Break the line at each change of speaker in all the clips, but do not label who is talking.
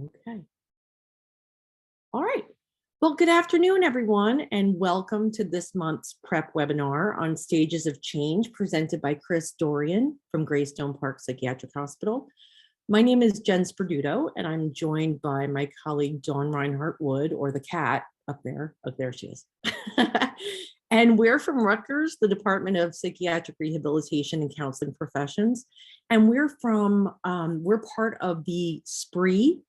Okay. All right. Well, good afternoon, everyone, and welcome to this month's PrEP webinar on stages of change presented by Dorian from Greystone Park Psychiatric Hospital. My name is Jen Sperduto, and I'm joined by my colleague, Dawn Reinhardt-Wood, or the cat up there. Oh, there she is. And we're from Rutgers, the Department of Psychiatric Rehabilitation and Counseling Professions. And we're part of the SPRE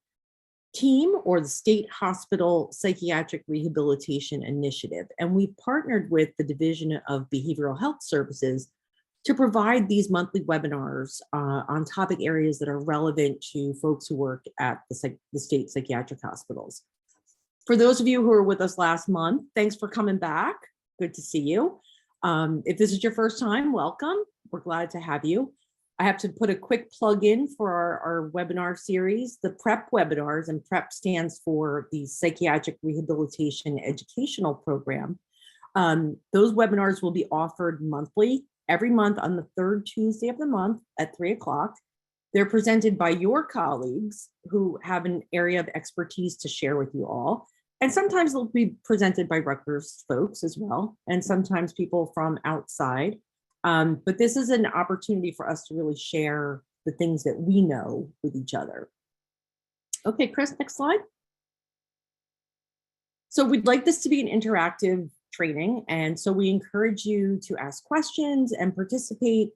team, or the State Hospital Psychiatric Rehabilitation Initiative. And we've partnered with the Division of Behavioral Health Services to provide these monthly webinars on topic areas that are relevant to folks who work at the state psychiatric hospitals. For those of you who were with us last month, thanks for coming back. Good to see you. If this is your first time, welcome. We're glad to have you. I have to put a quick plug in for our webinar series, the PrEP webinars, and PrEP stands for the Psychiatric Rehabilitation Educational Program. Those webinars will be offered monthly, every month on the third Tuesday of the month at 3 o'clock. They're presented by your colleagues who have an area of expertise to share with you all. And sometimes they'll be presented by Rutgers folks as well, and sometimes people from outside. But this is an opportunity for us to really share the things that we know with each other. Okay, Chris, next slide. So we'd like this to be an interactive training, and so we encourage you to ask questions and participate.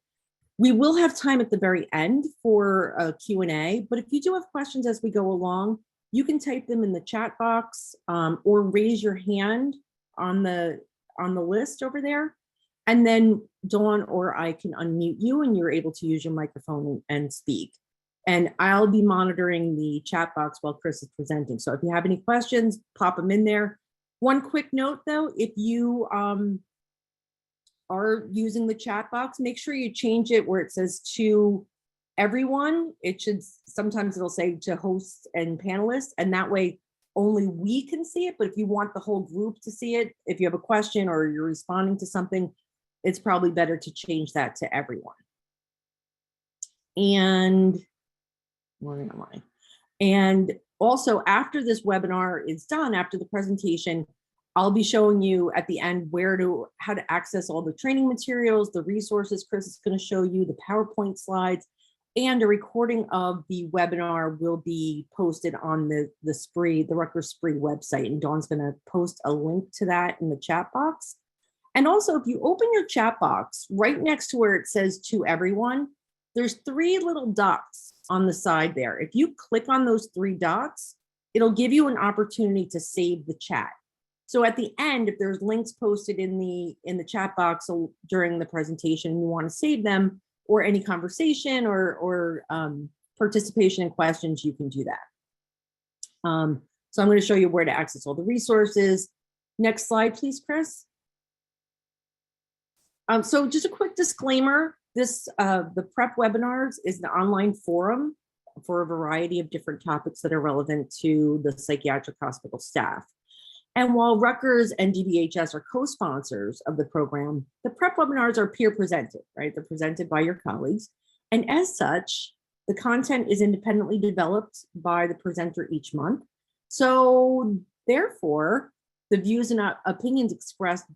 We will have time at the very end for a Q&A, but if you do have questions as we go along, you can type them in the chat box or raise your hand on the list over there. And then Dawn or I can unmute you and you're able to use your microphone and speak. And I'll be monitoring the chat box while Chris is presenting. So if you have any questions, pop them in there. One quick note though, if you are using the chat box, make sure you change it where it says to everyone. It should, sometimes it'll say to hosts and panelists, and that way only we can see it. But if you want the whole group to see it, if you have a question or you're responding to something, it's probably better to change that to everyone. And where am I? And also after this webinar is done, after the presentation, I'll be showing you at the end how to access all the training materials, the resources Chris is going to show you, the PowerPoint slides, and a recording of the webinar will be posted on the Rutgers SPRE website. And Dawn's going to post a link to that in the chat box. And also, if you open your chat box, right next to where it says to everyone, there's 3 little dots on the side there. If you click on those 3 dots, it'll give you an opportunity to save the chat. So at the end, if there's links posted in the chat box during the presentation, you want to save them, or any conversation or participation in questions, you can do that. So I'm going to show you where to access all the resources. Next slide, please, Chris. So just a quick disclaimer, the PrEP webinars is an online forum for a variety of different topics that are relevant to the psychiatric hospital staff. And while Rutgers and DBHS are co-sponsors of the program, the PrEP webinars are peer presented, right? They're presented by your colleagues. And as such, the content is independently developed by the presenter each month. So therefore, the views and opinions expressed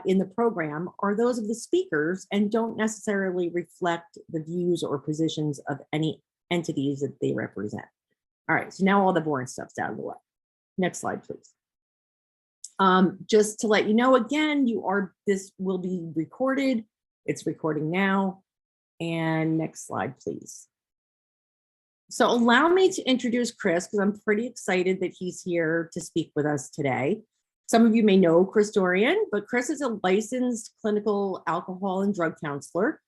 in the program are those of the speakers and don't necessarily reflect the views or positions of any entities that they represent. All right, so now all the boring stuff's out of the way. Next slide, please. Just to let you know, again, this will be recorded. It's recording now. And next slide, please. So allow me to introduce Chris, because I'm pretty excited that he's here to speak with us today. Some of you may know Dorian, but Chris is a licensed clinical alcohol and drug counselor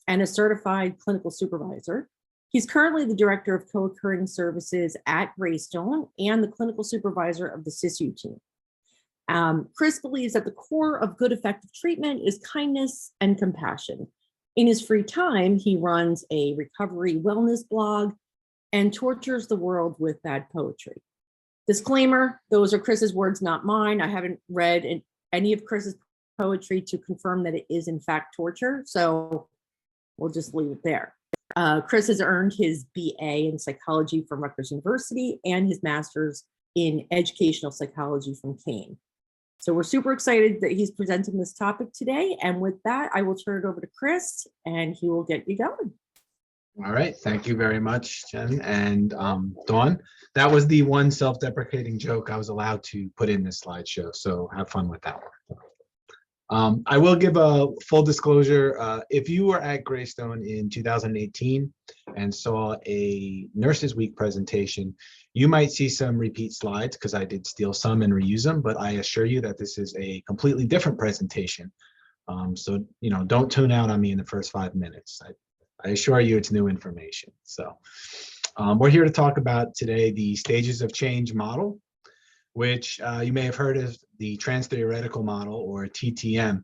and a certified clinical supervisor. He's currently the director of co-occurring services at Greystone and the clinical supervisor of the SISU team. Chris believes that the core of good effective treatment is kindness and compassion. In his free time, he runs a recovery wellness blog and tortures the world with bad poetry. Disclaimer, those are Chris's words, not mine. I haven't read any of Chris's poetry to confirm that it is in fact torture, so we'll just leave it there. Chris has earned his BA in psychology from Rutgers University and his master's in educational psychology from Kane. So we're super excited that he's presenting this topic today. And with that, I will turn it over to Chris and he will get you going.
All right, thank you very much, Jen and Dawn. That was the one self-deprecating joke I was allowed to put in this slideshow, so have fun with that one. I will give a full disclosure. If you were at Greystone in 2018 and saw a Nurses Week presentation, you might see some repeat slides because I did steal some and reuse them, but I assure you that this is a completely different presentation. So, don't tune out on me in the first 5 minutes. I assure you it's new information. So we're here to talk about today the stages of change model, which you may have heard of the Transtheoretical Model, or TTM.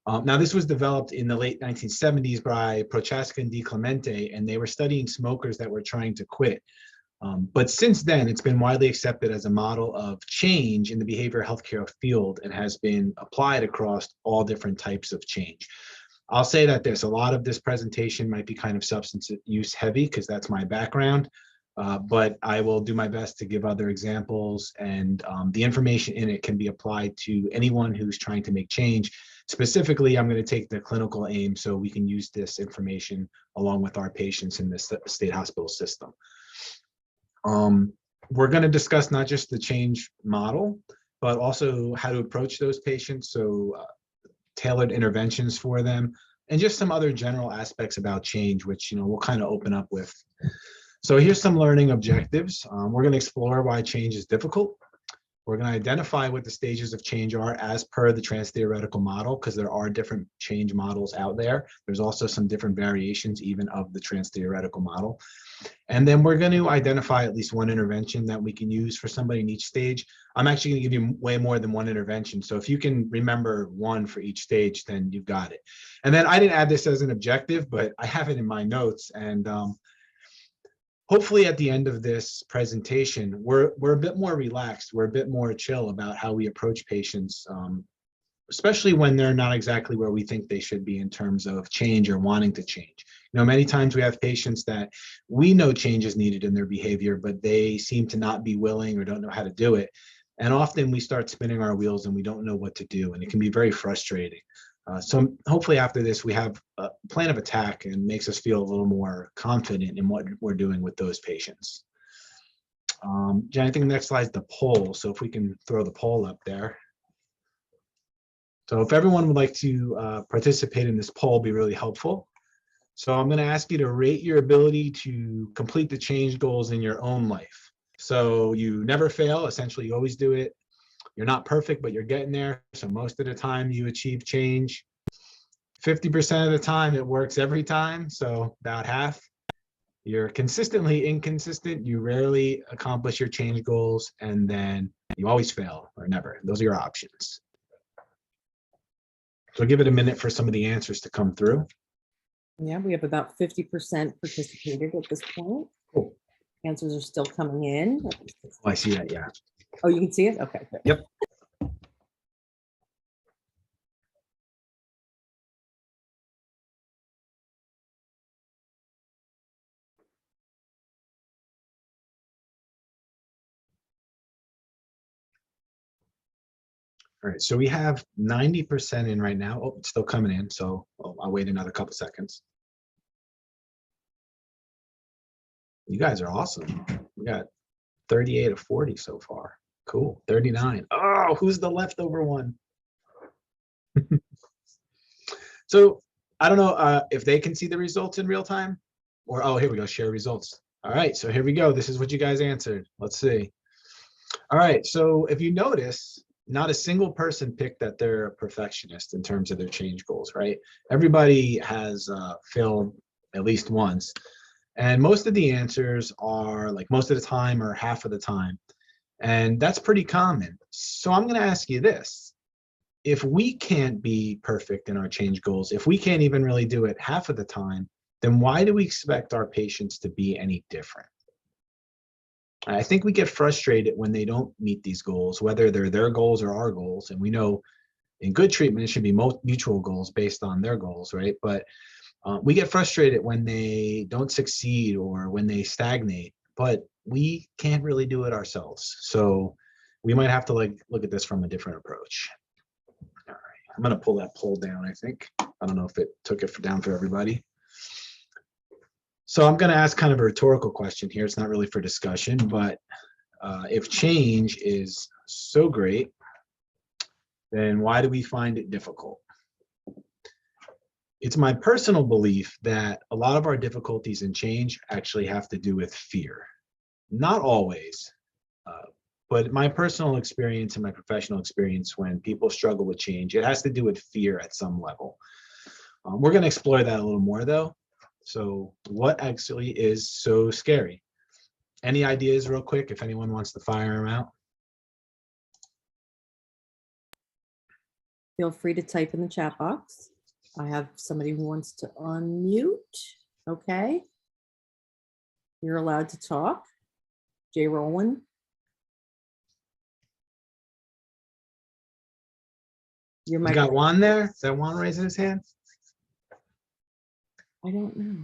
Now, this was developed in the late 1970s by Prochaska and DiClemente, and they were studying smokers that were trying to quit. But since then, it's been widely accepted as a model of change in the behavioral healthcare field and has been applied across all different types of change. I'll say that a lot of this presentation might be kind of substance use heavy because that's my background, but I will do my best to give other examples, and the information in it can be applied to anyone who's trying to make change. Specifically, I'm going to take the clinical aim so we can use this information along with our patients in this state hospital system. We're going to discuss not just the change model, but also how to approach those patients. So tailored interventions for them, and just some other general aspects about change, which we'll kind of open up with. So here's some learning objectives. We're going to explore why change is difficult. We're going to identify what the stages of change are as per the Transtheoretical Model, because there are different change models out there. There's also some different variations even of the Transtheoretical Model. And then we're going to identify at least one intervention that we can use for somebody in each stage. I'm actually going to give you way more than one intervention. So if you can remember one for each stage, then you've got it. And then I didn't add this as an objective, but I have it in my notes. And hopefully at the end of this presentation, we're a bit more relaxed. We're a bit more chill about how we approach patients, especially when they're not exactly where we think they should be in terms of change or wanting to change. Many times we have patients that we know change is needed in their behavior, but they seem to not be willing or don't know how to do it. And often we start spinning our wheels and we don't know what to do, and it can be very frustrating. So hopefully after this, we have a plan of attack and makes us feel a little more confident in what we're doing with those patients. Jen, I think the next slide is the poll. So if we can throw the poll up there. So if everyone would like to participate in this poll, it'd be really helpful. So I'm going to ask you to rate your ability to complete the change goals in your own life. So you never fail, essentially you always do it. You're not perfect, but you're getting there. So most of the time you achieve change. 50% of the time it works every time, so about half. You're consistently inconsistent. You rarely accomplish your change goals, and then you always fail or never. Those are your options. So give it a minute for some of the answers to come through.
Yeah, we have about 50% participated at this point.
Cool.
Answers are still coming in.
Oh, I see that, yeah.
Oh, you can see it? Okay, good.
Yep. All right, so we have 90% in right now. Oh, it's still coming in, so I'll wait another couple seconds. You guys are awesome. We got 38 of 40 so far. Cool, 39. Oh, who's the leftover one? So I don't know if they can see the results in real time, or, oh, here we go, share results. All right, so here we go. This is what you guys answered. Let's see. All right, so if you notice, not a single person picked that they're a perfectionist in terms of their change goals, right? Everybody has failed at least once. And most of the answers are like most of the time or half of the time. And that's pretty common. So I'm going to ask you this. If we can't be perfect in our change goals, if we can't even really do it half of the time, then why do we expect our patients to be any different? I think we get frustrated when they don't meet these goals, whether they're their goals or our goals. And we know in good treatment, it should be mutual goals based on their goals, right? But We get frustrated when they don't succeed or when they stagnate, but we can't really do it ourselves. So we might have to look at this from a different approach. All right, I'm gonna pull that poll down, I think. I don't know if it took it down for everybody. So I'm gonna ask kind of a rhetorical question here. It's not really for discussion, but if change is so great, then why do we find it difficult? It's my personal belief that a lot of our difficulties in change actually have to do with fear. Not always, but my personal experience and my professional experience when people struggle with change, it has to do with fear at some level. We're going to explore that a little more though. So what actually is so scary? Any ideas real quick if anyone wants to fire them out?
Feel free to type in the chat box. I have somebody who wants to unmute. Okay. You're allowed to talk. Jay Rowland. Your
We
mic.
got Juan there. Is that Juan raising his hand?
I don't know.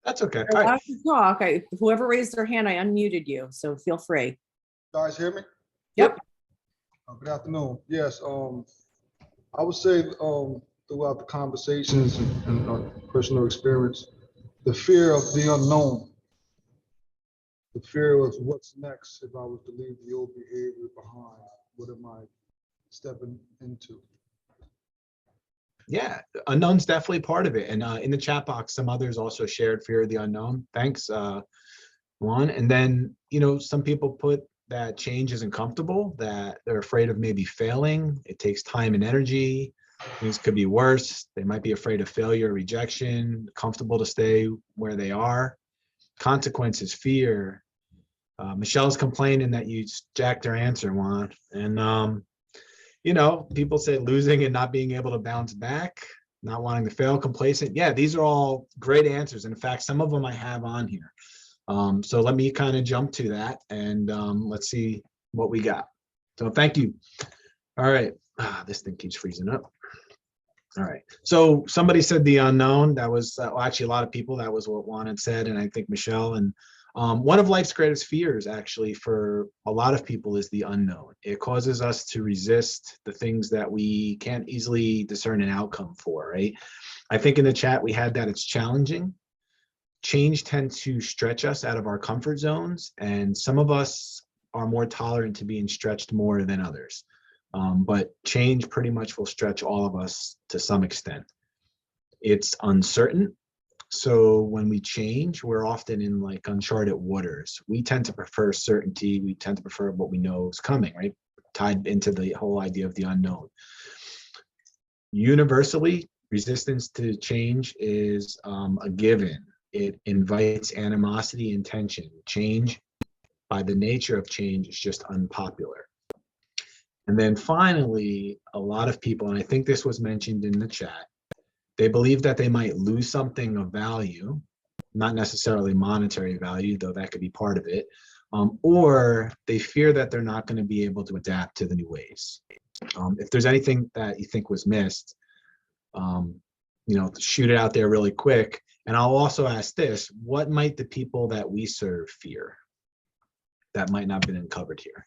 That's okay.
You're
All
allowed
right.
to talk. Whoever raised their hand, I unmuted you, so feel free.
Guys, hear me?
Yep.
Good afternoon. Yes, I would say throughout the conversations and personal experience, the fear of the unknown, the fear of what's next if I was to leave the old behavior behind. What am I stepping into?
Yeah, unknown's definitely part of it. And in the chat box, some others also shared fear of the unknown. Thanks, Juan. And then, some people put that change isn't comfortable, that they're afraid of maybe failing. It takes time and energy. Things could be worse. They might be afraid of failure, rejection, comfortable to stay where they are. Consequences, fear. Michelle's complaining that you jacked her answer, Juan. And people say losing and not being able to bounce back, not wanting to fail, complacent. Yeah, these are all great answers. And in fact, some of them I have on here. So let me kind of jump to that and let's see what we got. So thank you. All right. This thing keeps freezing up. All right. So somebody said the unknown. That was well, actually a lot of people. That was what Juan had said. And I think Michelle. And one of life's greatest fears actually for a lot of people is the unknown. It causes us to resist the things that we can't easily discern an outcome for, right? I think in the chat we had that it's challenging. Change tends to stretch us out of our comfort zones, and some of us are more tolerant to being stretched more than others. But change pretty much will stretch all of us to some extent. It's uncertain. So when we change, we're often in like uncharted waters. We tend to prefer certainty. We tend to prefer what we know is coming, right? Tied into the whole idea of the unknown. Universally, resistance to change is a given. It invites animosity and tension. Change, by the nature of change, is just unpopular. And then finally, a lot of people, and I think this was mentioned in the chat, they believe that they might lose something of value, not necessarily monetary value, though that could be part of it, or they fear that they're not going to be able to adapt to the new ways. If there's anything that you think was missed, shoot it out there really quick. And I'll also ask this, what might the people that we serve fear that might not have been covered here?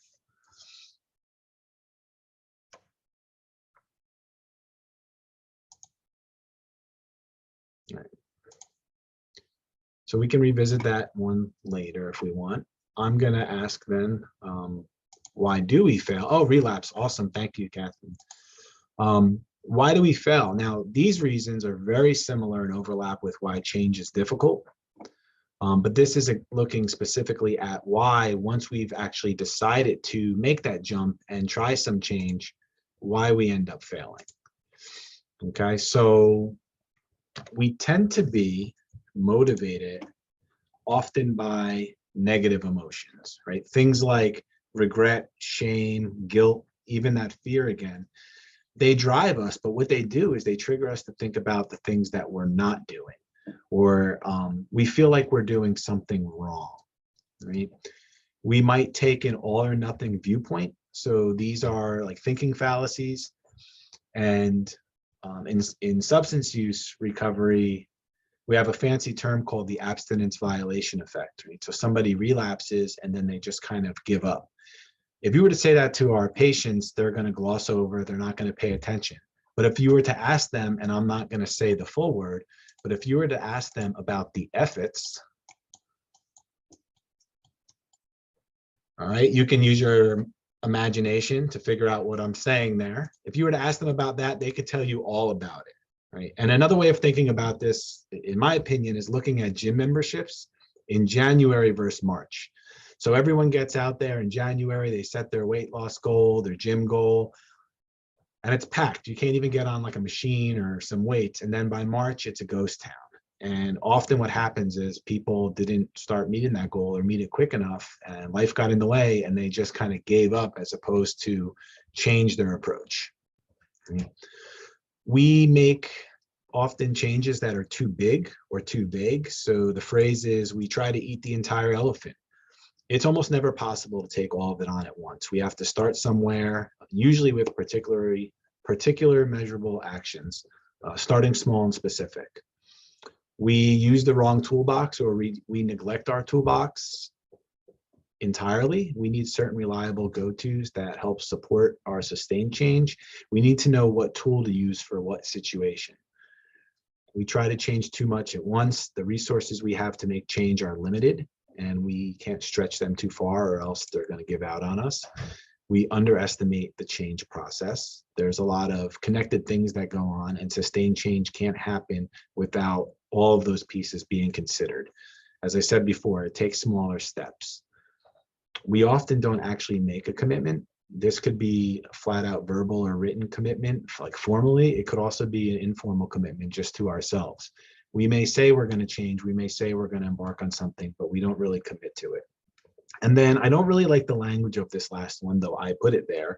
All right. So we can revisit that one later if we want. I'm going to ask then, why do we fail? Oh, relapse. Awesome. Thank you, Catherine. Why do we fail? Now, these reasons are very similar and overlap with why change is difficult. But this is looking specifically at why, once we've actually decided to make that jump and try some change, why we end up failing. Okay, so we tend to be motivated often by negative emotions, right? Things like regret, shame, guilt, even that fear again. They drive us, but what they do is they trigger us to think about the things that we're not doing, or we feel like we're doing something wrong, right? We might take an all or nothing viewpoint. So these are like thinking fallacies, and In substance use recovery, we have a fancy term called the abstinence violation effect. Right? So somebody relapses and then they just kind of give up. If you were to say that to our patients, they're going to gloss over, they're not going to pay attention. But if you were to ask them, and I'm not going to say the full word, but if you were to ask them about the effets, all right, you can use your imagination to figure out what I'm saying there. If you were to ask them about that, they could tell you all about it, right? And another way of thinking about this, in my opinion, is looking at gym memberships in January versus March. So everyone gets out there in January, they set their weight loss goal, their gym goal, and it's packed. You can't even get on like a machine or some weights. And then by March, it's a ghost town. And often what happens is people didn't start meeting that goal or meet it quick enough, and life got in the way and they just kind of gave up as opposed to change their approach. We make often changes that are too big or too vague. So the phrase is, we try to eat the entire elephant. It's almost never possible to take all of it on at once. We have to start somewhere, usually with particular measurable actions, starting small and specific. We use the wrong toolbox, or we neglect our toolbox entirely. We need certain reliable go-tos that help support our sustained change. We need to know what tool to use for what situation. We try to change too much at once. The resources we have to make change are limited, and we can't stretch them too far or else they're going to give out on us. We underestimate the change process. There's a lot of connected things that go on, and sustained change can't happen without all of those pieces being considered. As I said before, it takes smaller steps. We often don't actually make a commitment. This could be a flat out verbal or written commitment, like formally. It could also be an informal commitment just to ourselves. We may say we're going to change, we may say we're going to embark on something, but we don't really commit to it. And then I don't really like the language of this last one, though I put it there.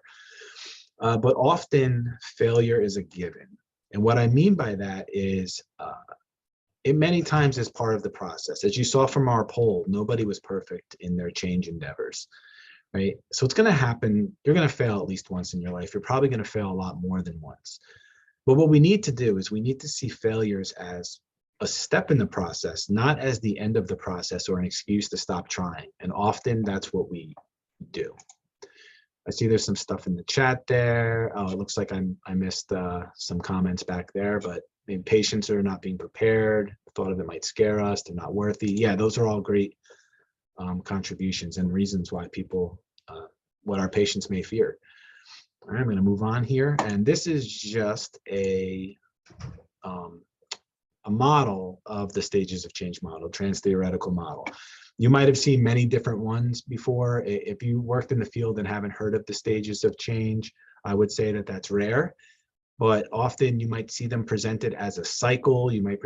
But often failure is a given. And what I mean by that is it many times is part of the process. As you saw from our poll, nobody was perfect in their change endeavors, right? So it's going to happen. You're going to fail at least once in your life. You're probably going to fail a lot more than once. But what we need to do is we need to see failures as a step in the process, not as the end of the process or an excuse to stop trying. And often that's what we do. I see there's some stuff in the chat there. Oh, it looks like I missed some comments back there, but maybe patients are not being prepared. The thought of it might scare us. They're not worthy. Yeah, those are all great contributions and reasons why people, what our patients may fear. All right, I'm going to move on here. And this is just a model of the stages of change model, Transtheoretical Model. You might have seen many different ones before. If you worked in the field and haven't heard of the stages of change, I would say that that's rare. But often you might see them presented as a cycle. You might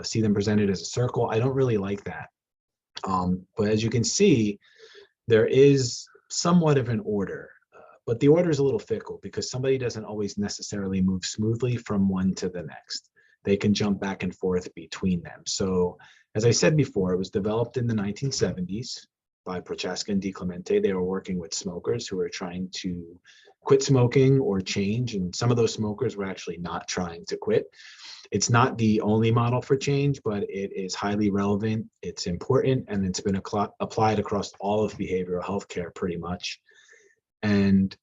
see them presented as a circle. I don't really like that. But as you can see, there is somewhat of an order. But the order is a little fickle because somebody doesn't always necessarily move smoothly from one to the next. They can jump back and forth between them. So as I said before, it was developed in the 1970s by Prochaska and DiClemente. They were working with smokers who were trying to quit smoking or change. And some of those smokers were actually not trying to quit. It's not the only model for change, but it is highly relevant. It's important, and it's been applied across all of behavioral health care pretty much. And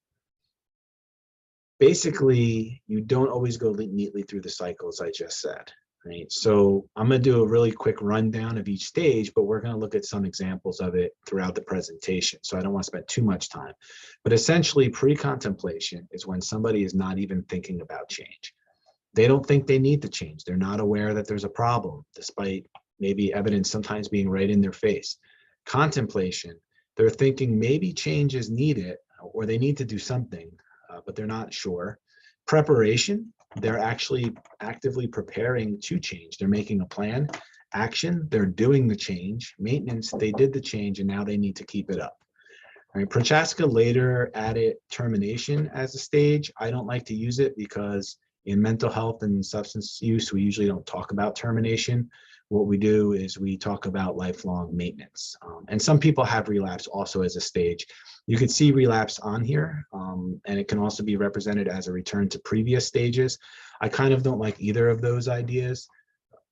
basically, you don't always go neatly through the cycles I just said, right? So I'm going to do a really quick rundown of each stage, but we're going to look at some examples of it throughout the presentation. So I don't want to spend too much time. But essentially, pre-contemplation is when somebody is not even thinking about change. They don't think they need to change. They're not aware that there's a problem, despite maybe evidence sometimes being right in their face. Contemplation, they're thinking maybe change is needed or they need to do something, but they're not sure. Preparation, they're actually actively preparing to change. They're making a plan. Action, they're doing the change. Maintenance, they did the change and now they need to keep it up. All right, Prochaska later added termination as a stage. I don't like to use it because in mental health and substance use, we usually don't talk about termination. what we do is we talk about lifelong maintenance. And some people have relapse also as a stage. You could see relapse on here, and it can also be represented as a return to previous stages. I kind of don't like either of those ideas,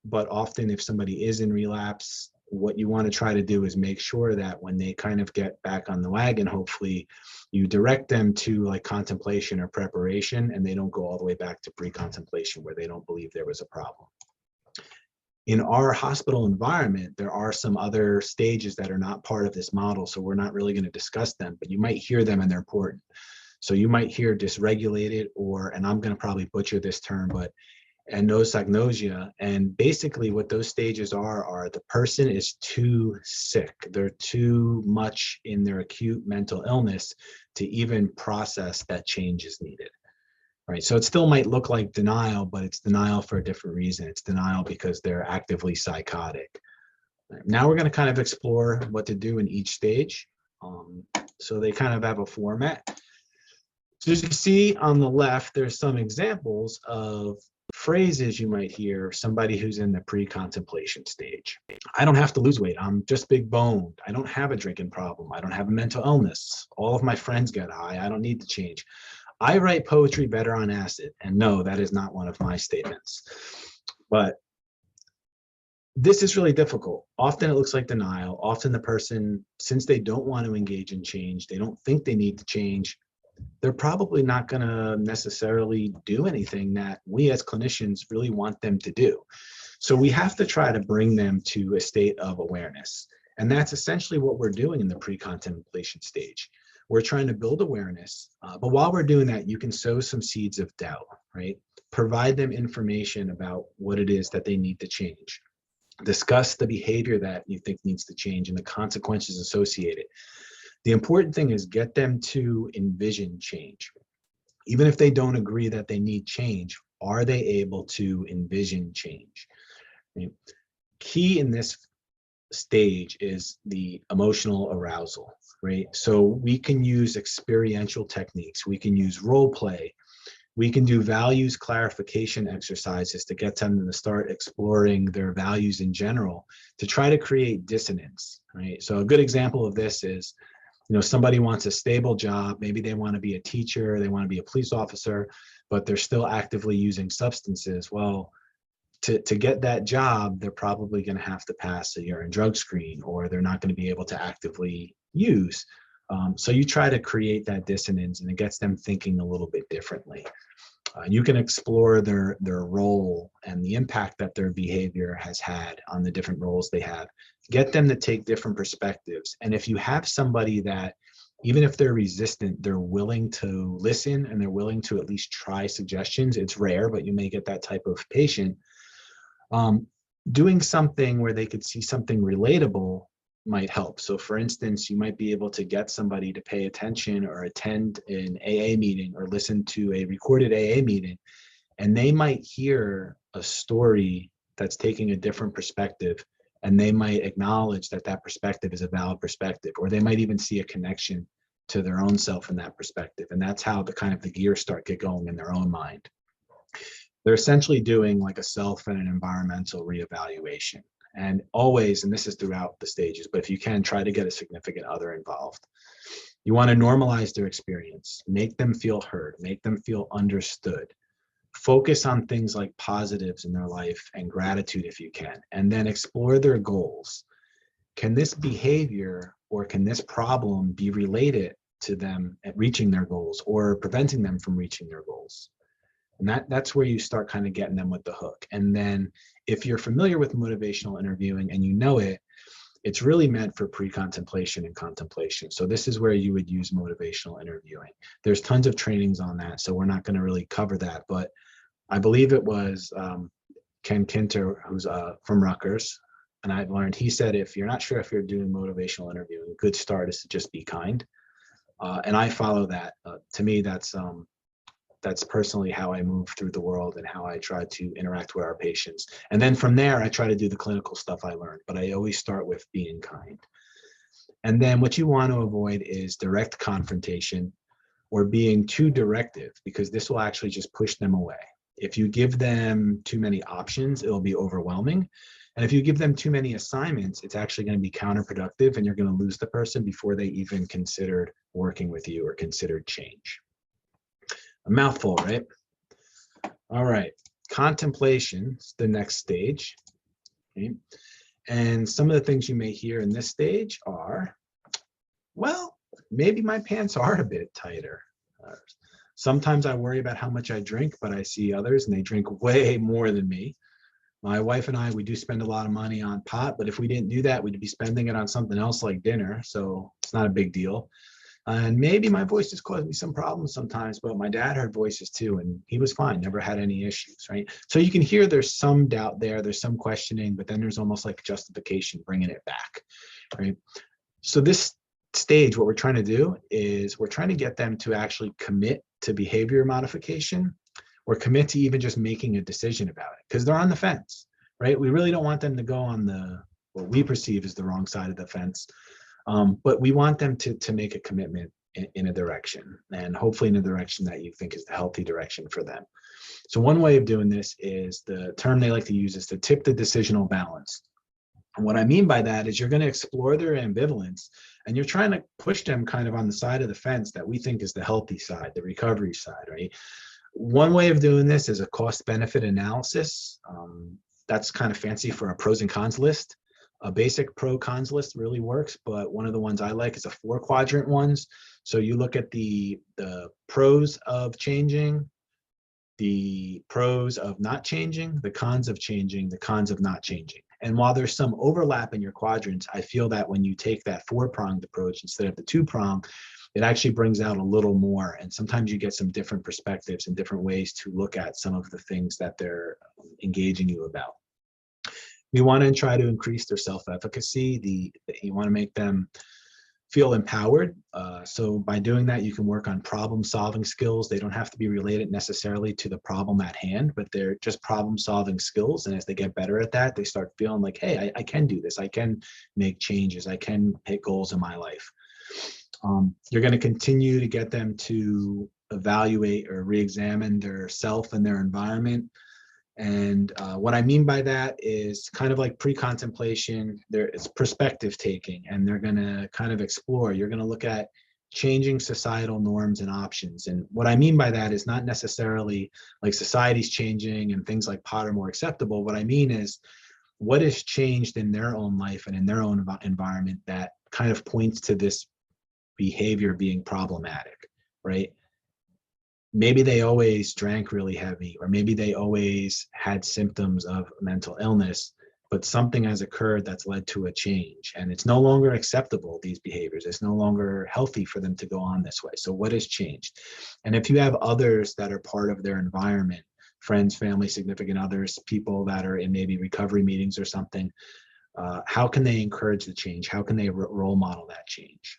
but often if somebody is in relapse, what you want to try to do is make sure that when they kind of get back on the wagon, hopefully you direct them to like contemplation or preparation, and they don't go all the way back to pre-contemplation where they don't believe there was a problem. In our hospital environment, there are some other stages that are not part of this model, so we're not really going to discuss them, but you might hear them and they're important. So you might hear dysregulated, or, and I'm going to probably butcher this term, but anosognosia. And basically what those stages are the person is too sick. They're too much in their acute mental illness to even process that change is needed. Right. So it still might look like denial, but it's denial for a different reason. It's denial because they're actively psychotic. Now we're going to kind of explore what to do in each stage. So they kind of have a format. So as you see on the left, there's some examples of phrases you might hear somebody who's in the pre-contemplation stage. I don't have to lose weight. I'm just big boned. I don't have a drinking problem. I don't have a mental illness. All of my friends get high. I don't need to change. I write poetry better on acid. And no, that is not one of my statements. But this is really difficult. Often it looks like denial. Often the person, since they don't want to engage in change, they don't think they need to change, they're probably not going to necessarily do anything that we as clinicians really want them to do. So we have to try to bring them to a state of awareness. And that's essentially what we're doing in the pre-contemplation stage. We're trying to build awareness, but while we're doing that, you can sow some seeds of doubt, right? Provide them information about what it is that they need to change. Discuss the behavior that you think needs to change and the consequences associated. The important thing is get them to envision change. Even if they don't agree that they need change, are they able to envision change? Right? Key in this stage is the emotional arousal, right? So we can use experiential techniques. We can use role play. We can do values clarification exercises to get them to start exploring their values in general to try to create dissonance, right? So a good example of this is, somebody wants a stable job. Maybe they want to be a teacher, they want to be a police officer, but they're still actively using substances. Well, to get that job, they're probably going to have to pass a urine drug screen, or they're not going to be able to actively use. So you try to create that dissonance, and it gets them thinking a little bit differently. You can explore their role and the impact that their behavior has had on the different roles they have. Get them to take different perspectives. And if you have somebody that, even if they're resistant, they're willing to listen and they're willing to at least try suggestions. It's rare, but you may get that type of patient. Doing something where they could see something relatable might help. So for instance, you might be able to get somebody to pay attention or attend an AA meeting or listen to a recorded AA meeting, and they might hear a story that's taking a different perspective, and they might acknowledge that that perspective is a valid perspective, or they might even see a connection to their own self in that perspective. And that's how the gears get going in their own mind. They're essentially doing like a self and an environmental reevaluation. And always, and this is throughout the stages, but if you can, try to get a significant other involved. You want to normalize their experience, make them feel heard, make them feel understood. Focus on things like positives in their life and gratitude if you can, and then explore their goals. Can this behavior or can this problem be related to them at reaching their goals or preventing them from reaching their goals? And that's where you start kind of getting them with the hook. And then if you're familiar with motivational interviewing and you know it, it's really meant for pre-contemplation and contemplation. So this is where you would use motivational interviewing. There's tons of trainings on that, so we're not going to really cover that. But I believe it was Ken Kinter, who's from Rutgers, and I've learned, he said, if you're not sure if you're doing motivational interviewing, a good start is to just be kind. And I follow that. To me, that's personally how I move through the world and how I try to interact with our patients. And then from there, I try to do the clinical stuff I learned, but I always start with being kind. And then what you want to avoid is direct confrontation or being too directive, because this will actually just push them away. If you give them too many options, it'll be overwhelming. And if you give them too many assignments, it's actually going to be counterproductive and you're going to lose the person before they even considered working with you or considered change. A mouthful, right? All right. Contemplation is the next stage. Okay. And some of the things you may hear in this stage are, well, maybe my pants are a bit tighter. Sometimes I worry about how much I drink, but I see others and they drink way more than me. My wife and I, we do spend a lot of money on pot, but if we didn't do that, we'd be spending it on something else like dinner. So it's not a big deal. And maybe my voice has caused me some problems sometimes, but my dad heard voices too, and he was fine, never had any issues, right? So you can hear there's some doubt there, there's some questioning, but then there's almost like justification, bringing it back, right? So this stage, what we're trying to do is we're trying to get them to actually commit to behavior modification or commit to even just making a decision about it, because they're on the fence, right? We really don't want them to go on the, what we perceive as the wrong side of the fence. But we want them to make a commitment in a direction, and hopefully in a direction that you think is the healthy direction for them. So one way of doing this is, the term they like to use is to tip the decisional balance. And what I mean by that is you're going to explore their ambivalence and you're trying to push them kind of on the side of the fence that we think is the healthy side, the recovery side, right? One way of doing this is a cost-benefit analysis. That's kind of fancy for a pros and cons list. A basic pro-cons list really works, but one of the ones I like is a 4-quadrant ones. So you look at the pros of changing, the pros of not changing, the cons of changing, the cons of not changing. And while there's some overlap in your quadrants, I feel that when you take that 4-pronged approach instead of the 2-prong, it actually brings out a little more. And sometimes you get some different perspectives and different ways to look at some of the things that they're engaging you about. You want to try to increase their self-efficacy. You want to make them feel empowered. So by doing that, you can work on problem-solving skills. They don't have to be related necessarily to the problem at hand, but they're just problem-solving skills. And as they get better at that, they start feeling like, hey, I can do this. I can make changes. I can hit goals in my life. You're going to continue to get them to evaluate or re-examine their self and their environment. And what I mean by that is kind of like pre-contemplation, it's perspective taking, and they're going to kind of explore. You're going to look at changing societal norms and options. And what I mean by that is not necessarily like society's changing and things like pot are more acceptable. What I mean is what has changed in their own life and in their own environment that kind of points to this behavior being problematic, right? Maybe they always drank really heavy, or maybe they always had symptoms of mental illness, but something has occurred that's led to a change, and it's no longer acceptable, these behaviors. It's no longer healthy for them to go on this way. So what has changed? And if you have others that are part of their environment, friends, family, significant others, people that are in maybe recovery meetings or something, how can they encourage the change? How can they role model that change?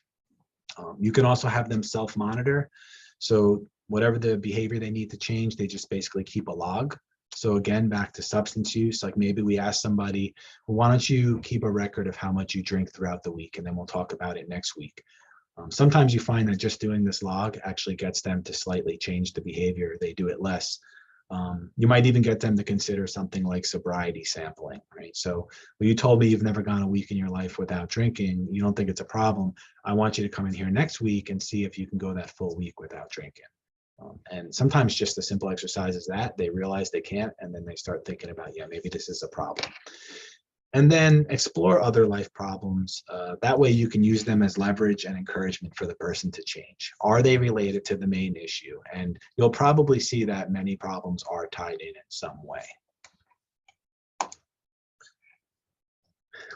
You can also have them self-monitor. So whatever the behavior they need to change, they just basically keep a log. So again, back to substance use, like maybe we ask somebody, well, why don't you keep a record of how much you drink throughout the week, and then we'll talk about it next week. Sometimes you find that just doing this log actually gets them to slightly change the behavior. They do it less. You might even get them to consider something like sobriety sampling, right? So well, you told me you've never gone a week in your life without drinking. You don't think it's a problem. I want you to come in here next week and see if you can go that full week without drinking. And sometimes just a simple exercise is that they realize they can't, and then they start thinking about, yeah, maybe this is a problem. And then explore other life problems. That way you can use them as leverage and encouragement for the person to change. Are they related to the main issue? And you'll probably see that many problems are tied in some way.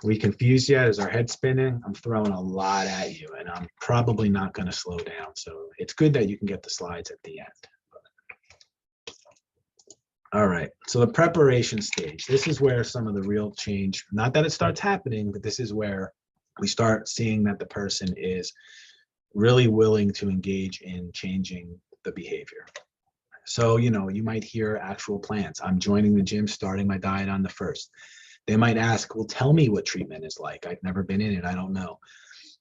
We confused yet? Is our head spinning? I'm throwing a lot at you, and I'm probably not going to slow down. So it's good that you can get the slides at the end. All right, so the preparation stage. This is where some of the real change, not that it starts happening, but this is where we start seeing that the person is really willing to engage in changing the behavior. So, you know, you might hear actual plans. I'm joining the gym, starting my diet on the 1st. They might ask, well, tell me what treatment is like. I've never been in it. I don't know.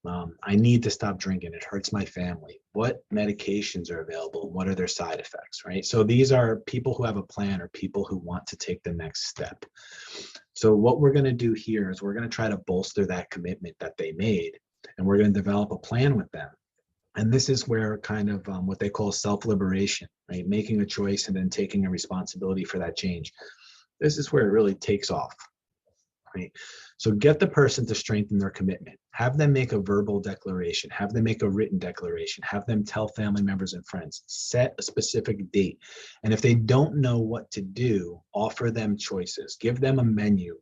I need to stop drinking. It hurts my family. What medications are available? What are their side effects, right? So these are people who have a plan or people who want to take the next step. So what we're going to do here is we're going to try to bolster that commitment that they made, and we're going to develop a plan with them. And this is where kind of what they call self-liberation, right? Making a choice and then taking a responsibility for that change. This is where it really takes off, right? So get the person to strengthen their commitment. Have them make a verbal declaration. Have them make a written declaration. Have them tell family members and friends. Set a specific date. And if they don't know what to do, offer them choices. Give them a menu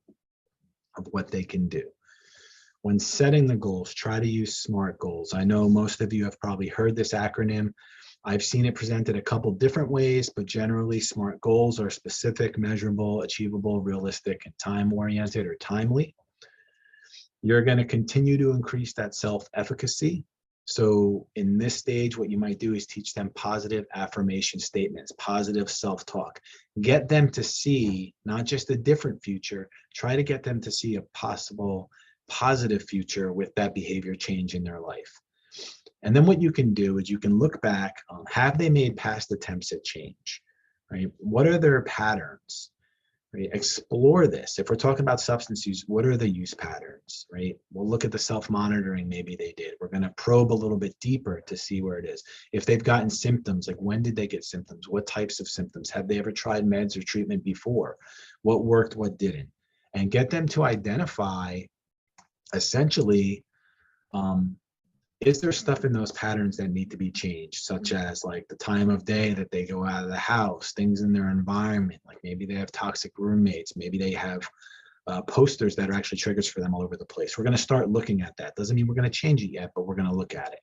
of what they can do. When setting the goals, try to use SMART goals. I know most of you have probably heard this acronym. I've seen it presented a couple different ways, but generally SMART goals are specific, measurable, achievable, realistic, and time-oriented or timely. You're going to continue to increase that self-efficacy. So in this stage, what you might do is teach them positive affirmation statements, positive self-talk. Get them to see not just a different future, try to get them to see a possible positive future with that behavior change in their life. And then what you can do is you can look back, have they made past attempts at change, right? What are their patterns, right? Explore this. If we're talking about substance use, what are the use patterns, right? We'll look at the self-monitoring maybe they did. We're going to probe a little bit deeper to see where it is. If they've gotten symptoms, like when did they get symptoms? What types of symptoms? Have they ever tried meds or treatment before? What worked, what didn't? And get them to identify essentially, is there stuff in those patterns that need to be changed, such as like the time of day that they go out of the house, things in their environment, like maybe they have toxic roommates, maybe they have posters that are actually triggers for them all over the place. We're going to start looking at that. Doesn't mean we're going to change it yet, but we're going to look at it.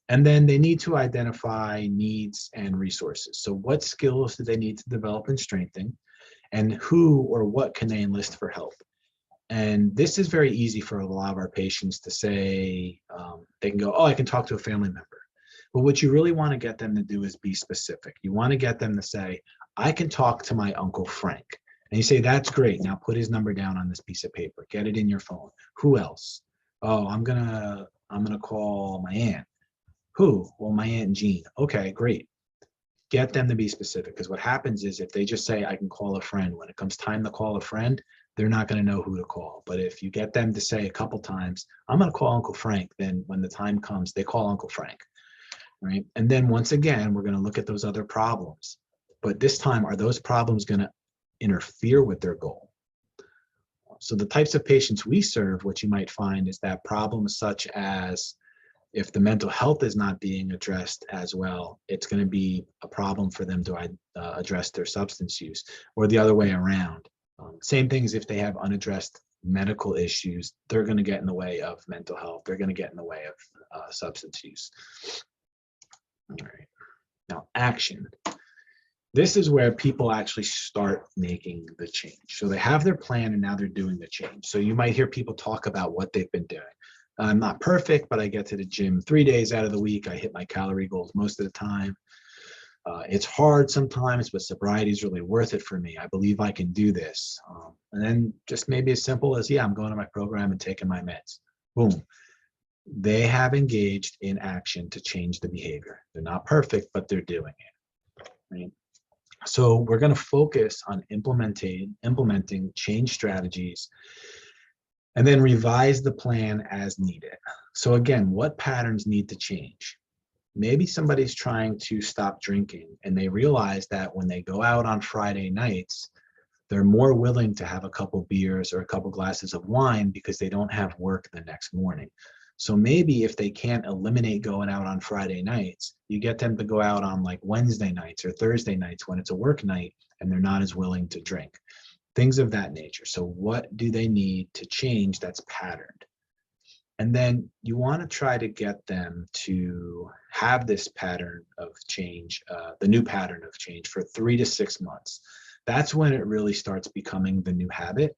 And then they need to identify needs and resources. So what skills do they need to develop and strengthen, and who or what can they enlist for help? And this is very easy for a lot of our patients to say. They can go, oh, I can talk to a family member. But what you really want to get them to do is be specific. You want to get them to say, I can talk to my Uncle Frank. And you say, that's great. Now put his number down on this piece of paper. Get it in your phone. Who else? Oh, I'm gonna call my aunt. Who? Well, my Aunt Jean. Okay, great. Get them to be specific, because what happens is if they just say, I can call a friend, when it comes time to call a friend, they're not going to know who to call. But if you get them to say a couple times, I'm going to call Uncle Frank, then when the time comes, they call Uncle Frank, right? And then once again, we're going to look at those other problems. But this time, are those problems going to interfere with their goal? So the types of patients we serve, what you might find is that problems such as if the mental health is not being addressed as well, it's going to be a problem for them to address their substance use, or the other way around. Same things if they have unaddressed medical issues, they're going to get in the way of mental health. They're going to get in the way of substance use. All right. Now, action. This is where people actually start making the change. So they have their plan and now they're doing the change. So you might hear people talk about what they've been doing. I'm not perfect, but I get to the gym 3 days out of the week. I hit my calorie goals most of the time. It's hard sometimes, but sobriety is really worth it for me. I believe I can do this. And then just maybe as simple as, yeah, I'm going to my program and taking my meds. Boom. They have engaged in action to change the behavior. They're not perfect, but they're doing it. Right? So we're going to focus on implementing change strategies and then revise the plan as needed. So again, what patterns need to change? Maybe somebody's trying to stop drinking and they realize that when they go out on Friday nights, they're more willing to have a couple beers or a couple glasses of wine because they don't have work the next morning. So maybe if they can't eliminate going out on Friday nights, you get them to go out on like Wednesday nights or Thursday nights when it's a work night and they're not as willing to drink. Things of that nature. So what do they need to change that's patterned? And then you want to try to get them to have this pattern of change, the new pattern of change for 3 to 6 months. That's when it really starts becoming the new habit,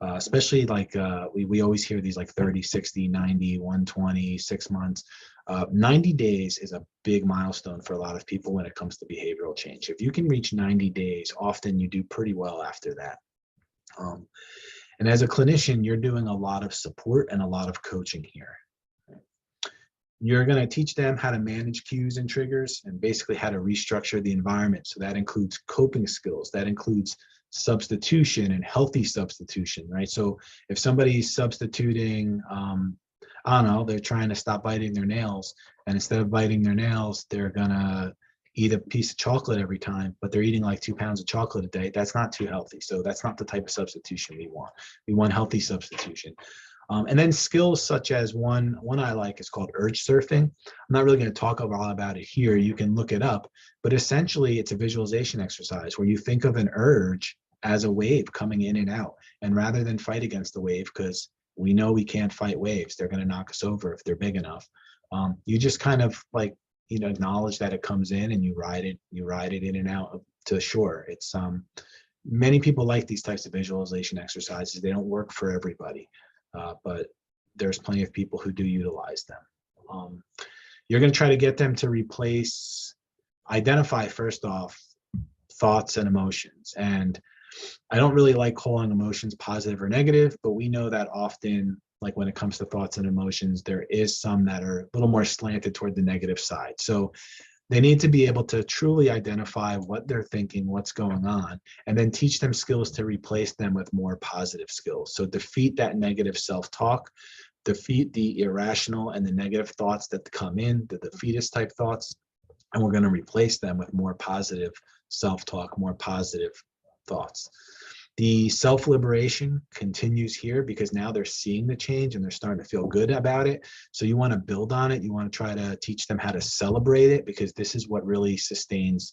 especially like we always hear these like 30, 60, 90, 120, 6 months. 90 days is a big milestone for a lot of people when it comes to behavioral change. If you can reach 90 days, often you do pretty well after that. And as a clinician, you're doing a lot of support and a lot of coaching here. You're going to teach them how to manage cues and triggers and basically how to restructure the environment. So that includes coping skills, that includes substitution and healthy substitution, right? So if somebody's substituting, I don't know, they're trying to stop biting their nails, and instead of biting their nails, they're gonna eat a piece of chocolate every time, but they're eating like 2 pounds of chocolate a day. That's not too healthy. So that's not the type of substitution we want. We want healthy substitution. And then skills such as one I like is called urge surfing. I'm not really going to talk a lot about it here. You can look it up, but essentially it's a visualization exercise where you think of an urge as a wave coming in and out. And rather than fight against the wave, because we know we can't fight waves, they're going to knock us over if they're big enough. You just kind of like, acknowledge that it comes in and you ride it in and out to the shore. It's many people like these types of visualization exercises. They don't work for everybody. But there's plenty of people who do utilize them. You're going to try to get them to identify first off thoughts and emotions. And I don't really like calling emotions positive or negative, but we know that often, like when it comes to thoughts and emotions, there is some that are a little more slanted toward the negative side. So they need to be able to truly identify what they're thinking, what's going on, and then teach them skills to replace them with more positive skills. So defeat that negative self-talk, defeat the irrational and the negative thoughts that come in, the defeatist type thoughts, and we're going to replace them with more positive self-talk, more positive thoughts. The self-liberation continues here because now they're seeing the change and they're starting to feel good about it. So you want to build on it. You want to try to teach them how to celebrate it, because this is what really sustains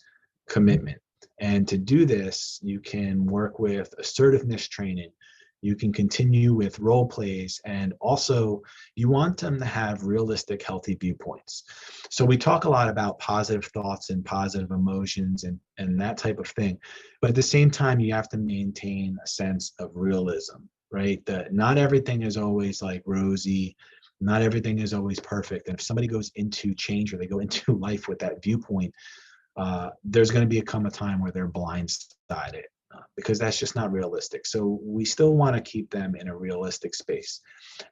commitment. And to do this, you can work with assertiveness training. You can continue with role plays, and also you want them to have realistic, healthy viewpoints. So we talk a lot about positive thoughts and positive emotions and that type of thing. But at the same time, you have to maintain a sense of realism, right? That not everything is always like rosy. Not everything is always perfect. And if somebody goes into change or they go into life with that viewpoint, there's going to come a time where they're blindsided. Because that's just not realistic. So we still want to keep them in a realistic space.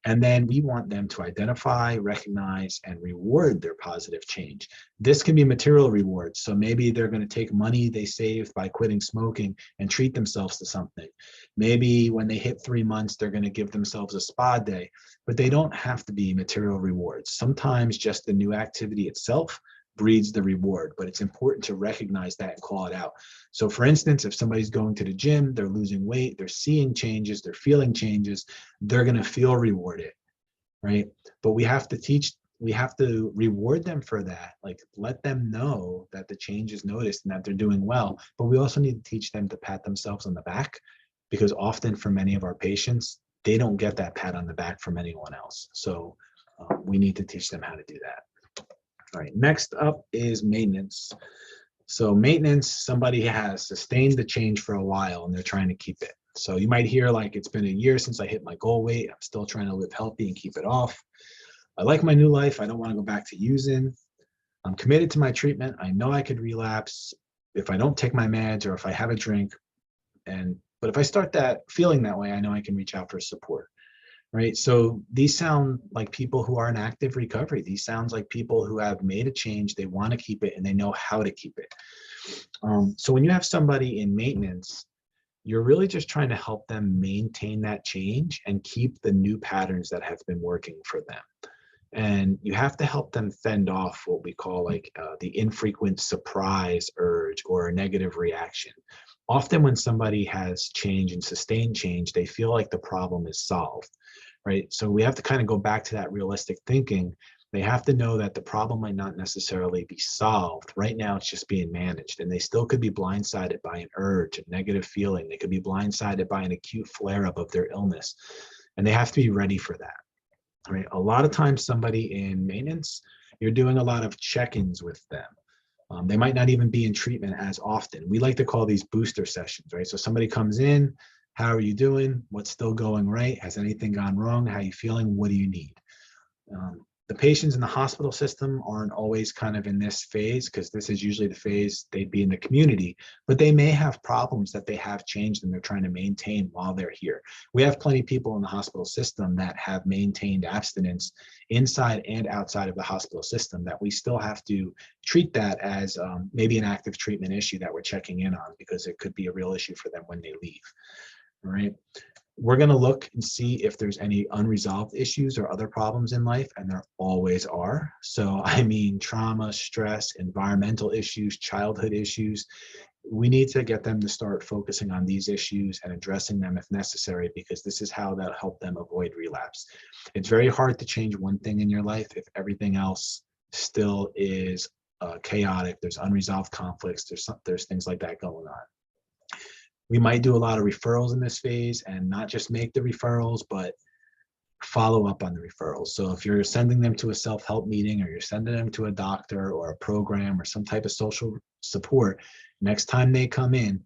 And then we want them to identify, recognize, and reward their positive change. This can be material rewards. So maybe they're going to take money they saved by quitting smoking and treat themselves to something. Maybe when they hit 3 months, they're going to give themselves a spa day, but they don't have to be material rewards. Sometimes just the new activity itself breeds the reward, but it's important to recognize that and call it out. So for instance, if somebody's going to the gym, they're losing weight, they're seeing changes, they're feeling changes, they're going to feel rewarded, right? But we have to reward them for that. Like, let them know that the change is noticed and that they're doing well. But we also need to teach them to pat themselves on the back, because often for many of our patients, they don't get that pat on the back from anyone else. So we need to teach them how to do that. All right, next up is maintenance. So maintenance, somebody has sustained the change for a while and they're trying to keep it. So you might hear like, it's been a year since I hit my goal weight. I'm still trying to live healthy and keep it off. I like my new life. I don't want to go back to using. I'm committed to my treatment. I know I could relapse if I don't take my meds or if I have a drink. But if I start feeling that way, I know I can reach out for support. Right. So these sound like people who are in active recovery. These sounds like people who have made a change. They want to keep it and they know how to keep it. So when you have somebody in maintenance, you're really just trying to help them maintain that change and keep the new patterns that have been working for them. And you have to help them fend off what we call like the infrequent surprise urge or a negative reaction. Often when somebody has change and sustained change, they feel like the problem is solved, right? So we have to kind of go back to that realistic thinking. They have to know that the problem might not necessarily be solved. Right now, it's just being managed, and they still could be blindsided by an urge, a negative feeling. They could be blindsided by an acute flare-up of their illness, and they have to be ready for that. Right? A lot of times somebody in maintenance, you're doing a lot of check-ins with them. They might not even be in treatment as often. We like to call these booster sessions, right? So somebody comes in, how are you doing? What's still going right? Has anything gone wrong? How are you feeling? What do you need? The patients in the hospital system aren't always kind of in this phase, because this is usually the phase they'd be in the community, but they may have problems that they have changed and they're trying to maintain while they're here. We have plenty of people in the hospital system that have maintained abstinence inside and outside of the hospital system that we still have to treat that as maybe an active treatment issue that we're checking in on, because it could be a real issue for them when they leave. All right. We're going to look and see if there's any unresolved issues or other problems in life, and there always are. So, I mean, trauma, stress, environmental issues, childhood issues. We need to get them to start focusing on these issues and addressing them if necessary, because this is how that'll help them avoid relapse. It's very hard to change one thing in your life if everything else still is chaotic. There's unresolved conflicts. There's things like that going on. We might do a lot of referrals in this phase, and not just make the referrals, but follow up on the referrals. So if you're sending them to a self-help meeting, or you're sending them to a doctor or a program or some type of social support, next time they come in,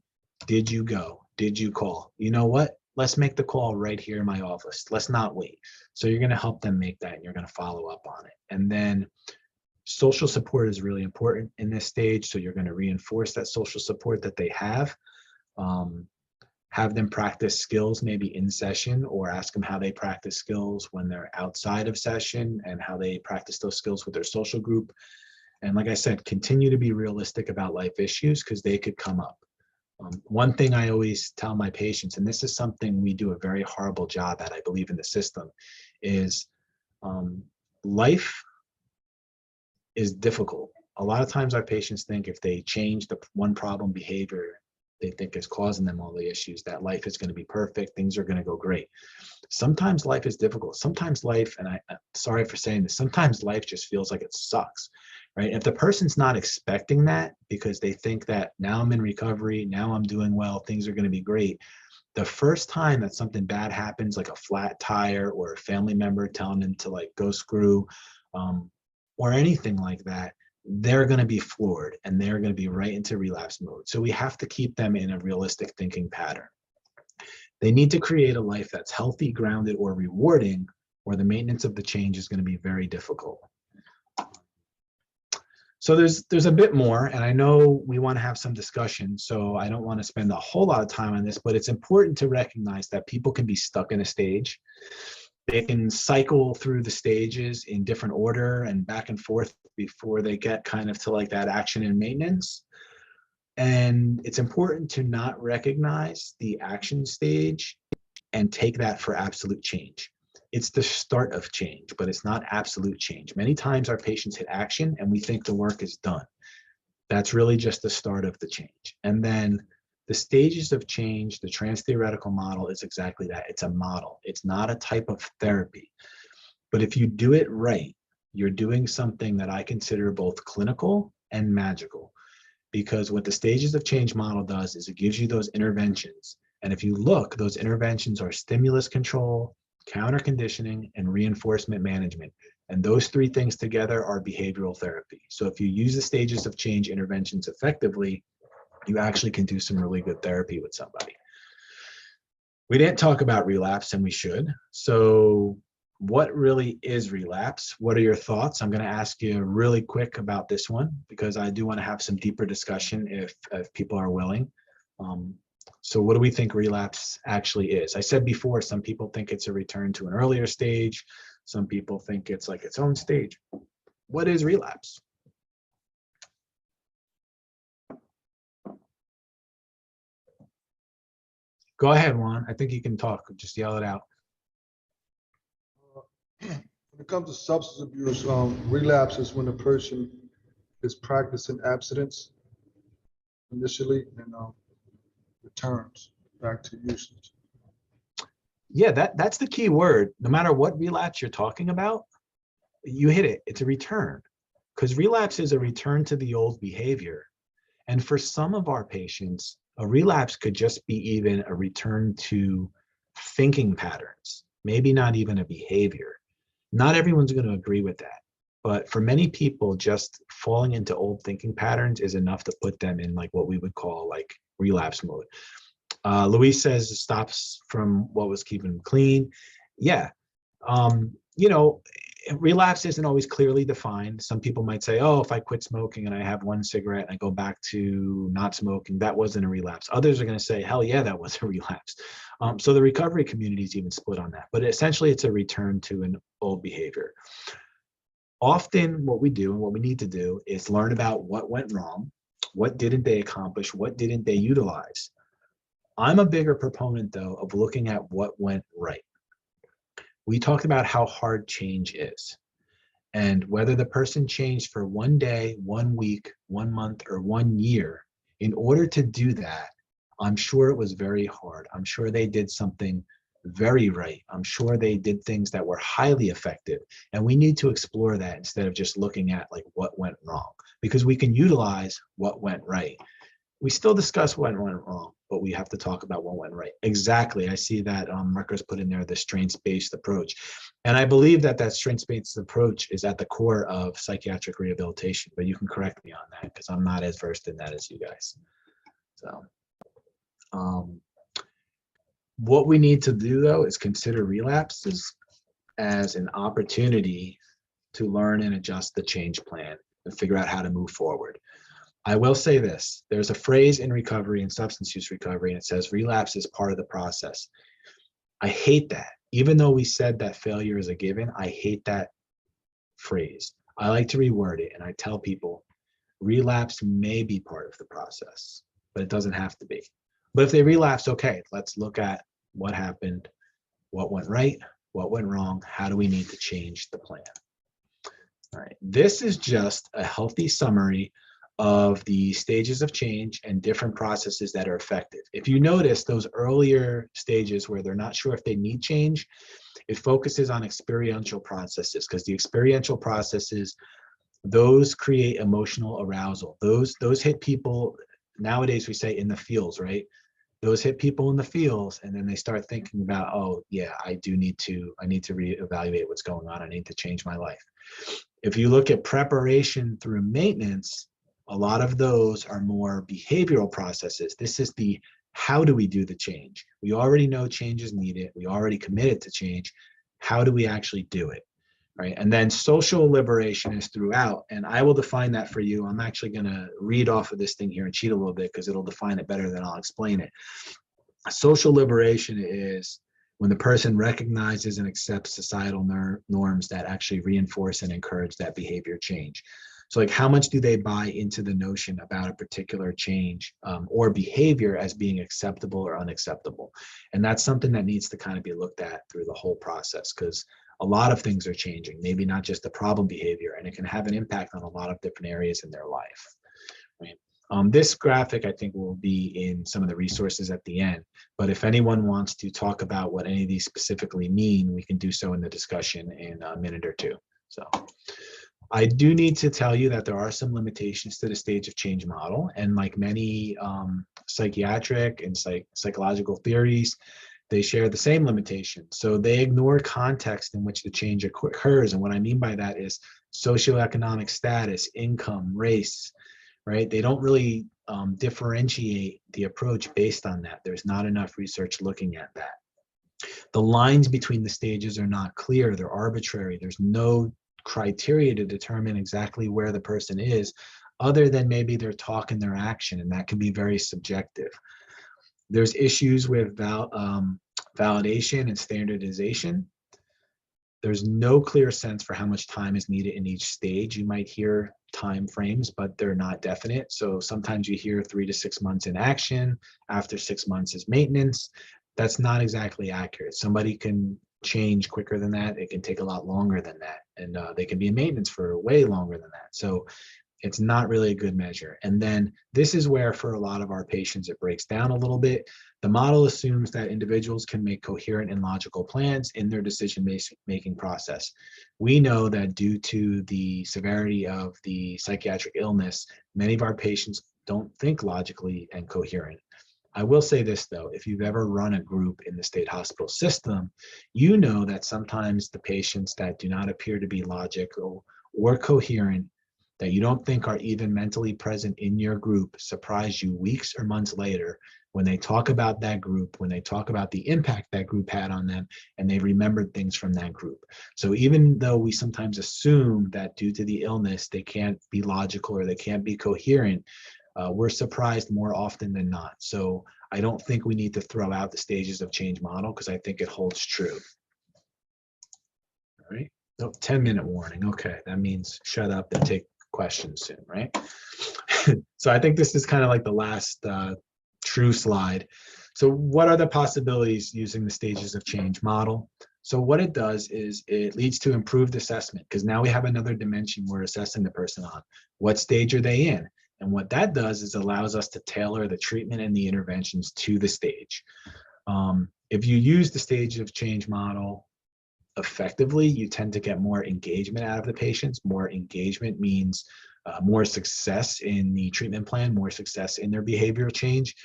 did you go? Did you call? You know what? Let's make the call right here in my office. Let's not wait. So you're going to help them make that, and you're going to follow up on it. And then social support is really important in this stage. So you're going to reinforce that social support that they have them practice skills maybe in session, or ask them how they practice skills when they're outside of session, and how they practice those skills with their social group. And like I said, continue to be realistic about life issues, because they could come up. One thing I always tell my patients, and this is something we do a very horrible job at, I believe, in the system, is life is difficult. A lot of times our patients think if they change the one problem behavior they think is causing them all the issues, that life is going to be perfect, things are going to go great. Sometimes life is difficult. Sometimes life, and I'm sorry for saying this, sometimes life just feels like it sucks, right? If the person's not expecting that, because they think that now I'm in recovery, now I'm doing well, things are going to be great, the first time that something bad happens, like a flat tire or a family member telling them to like go screw, or anything like that, they're going to be floored, and they're going to be right into relapse mode. So we have to keep them in a realistic thinking pattern. They need to create a life that's healthy, grounded, or rewarding, or the maintenance of the change is going to be very difficult. So there's a bit more, and I know we want to have some discussion, so I don't want to spend a whole lot of time on this, but it's important to recognize that people can be stuck in a stage. They can cycle through the stages in different order and back and forth before they get kind of to like that action and maintenance. And it's important to not recognize the action stage and take that for absolute change. It's the start of change, but it's not absolute change. Many times our patients hit action and we think the work is done. That's really just the start of the change. And then the stages of change, the Transtheoretical Model is exactly that. It's a model. It's not a type of therapy. But if you do it right, you're doing something that I consider both clinical and magical. Because what the stages of change model does is it gives you those interventions. And if you look, those interventions are stimulus control, counter conditioning, and reinforcement management. And those three things together are behavioral therapy. So if you use the stages of change interventions effectively, you actually can do some really good therapy with somebody. We didn't talk about relapse, and we should. So what really is relapse? What are your thoughts? I'm going to ask you really quick about this one, because I do want to have some deeper discussion if people are willing. So what do we think relapse actually is? I said before, some people think it's a return to an earlier stage. Some people think it's like its own stage. What is relapse? Go ahead, Juan. I think you can talk. Just yell it out.
When it comes to substance abuse, relapse is when a person is practicing abstinence initially and returns back to usage.
Yeah, that's the key word. No matter what relapse you're talking about, you hit it. It's a return, because relapse is a return to the old behavior. And for some of our patients, a relapse could just be even a return to thinking patterns, maybe not even a behavior. Not everyone's going to agree with that. But for many people, just falling into old thinking patterns is enough to put them in like what we would call like relapse mode. Luis says it stops from what was keeping them clean. Yeah. You know, relapse isn't always clearly defined. Some people might say, oh, if I quit smoking and I have one cigarette and I go back to not smoking, that wasn't a relapse. Others are going to say, hell yeah, that was a relapse. So the recovery community is even split on that. But essentially, it's a return to an old behavior. Often what we do and what we need to do is learn about what went wrong, what didn't they accomplish, what didn't they utilize. I'm a bigger proponent, though, of looking at what went right. We talked about how hard change is and whether the person changed for one day, 1 week, 1 month, or 1 year. In order to do that, I'm sure it was very hard. I'm sure they did something very right. I'm sure they did things that were highly effective. And we need to explore that instead of just looking at like what went wrong, because we can utilize what went right. We still discuss what went wrong, but we have to talk about what went right. Exactly. I see that Rutgers put in there the strengths-based approach. And I believe that that strengths-based approach is at the core of psychiatric rehabilitation, but you can correct me on that because I'm not as versed in that as you guys. So what we need to do, though, is consider relapses as an opportunity to learn and adjust the change plan and figure out how to move forward. I will say this, there's a phrase in recovery and substance use recovery, and it says relapse is part of the process. I hate that. Even though we said that failure is a given, I hate that phrase. I like to reword it, and I tell people relapse may be part of the process, but it doesn't have to be. But if they relapse, okay, let's look at what happened, what went right, what went wrong, how do we need to change the plan? All right, this is just a healthy summary of the stages of change and different processes that are effective. If you notice those earlier stages where they're not sure if they need change, it focuses on experiential processes, because the experiential processes, those create emotional arousal. Those hit people, nowadays we say in the feels, right? Those hit people in the feels, and then they start thinking about, oh yeah, I need to reevaluate what's going on. I need to change my life. If you look at preparation through maintenance, a lot of those are more behavioral processes. This is the how do we do the change? We already know change is needed. We already committed to change. How do we actually do it? Right? And then social liberation is throughout. And I will define that for you. I'm actually going to read off of this thing here and cheat a little bit because it'll define it better than I'll explain it. Social liberation is when the person recognizes and accepts societal norms that actually reinforce and encourage that behavior change. So like how much do they buy into the notion about a particular change or behavior as being acceptable or unacceptable? And that's something that needs to kind of be looked at through the whole process, because a lot of things are changing, maybe not just the problem behavior, and it can have an impact on a lot of different areas in their life. Right? This graphic, I think, will be in some of the resources at the end, but if anyone wants to talk about what any of these specifically mean, we can do so in the discussion in a minute or two. So I do need to tell you that there are some limitations to the stage of change model, and like many psychiatric and psychological theories, they share the same limitations. So they ignore context in which the change occurs. And what I mean by that is socioeconomic status, income, race, right? They don't really differentiate the approach based on that. There's not enough research looking at that. The lines between the stages are not clear. They're arbitrary. There's no criteria to determine exactly where the person is, other than maybe their talk and their action, and that can be very subjective. There's issues with validation and standardization. There's no clear sense for how much time is needed in each stage. You might hear time frames, but they're not definite. So sometimes you hear 3 to 6 months in action, after 6 months is maintenance. That's not exactly accurate. Somebody can change quicker than that. It can take a lot longer than that. And they can be in maintenance for way longer than that. So it's not really a good measure. And then this is where, for a lot of our patients, it breaks down a little bit. The model assumes that individuals can make coherent and logical plans in their decision-making process. We know that due to the severity of the psychiatric illness, many of our patients don't think logically and coherent. I will say this, though, if you've ever run a group in the state hospital system, you know that sometimes the patients that do not appear to be logical or coherent that you don't think are even mentally present in your group surprise you weeks or months later when they talk about that group, when they talk about the impact that group had on them, and they remembered things from that group. So even though we sometimes assume that due to the illness, they can't be logical or they can't be coherent, we're surprised more often than not. So I don't think we need to throw out the stages of change model because I think it holds true. All right. Oh, 10-minute warning. Okay. That means shut up and take questions soon, right? So I think this is kind of like the last true slide. So what are the possibilities using the stages of change model? So what it does is it leads to improved assessment because now we have another dimension we're assessing the person on. What stage are they in? And what that does is allows us to tailor the treatment and the interventions to the stage. If you use the stage of change model effectively, you tend to get more engagement out of the patients. More engagement means more success in the treatment plan, more success in their behavioral change,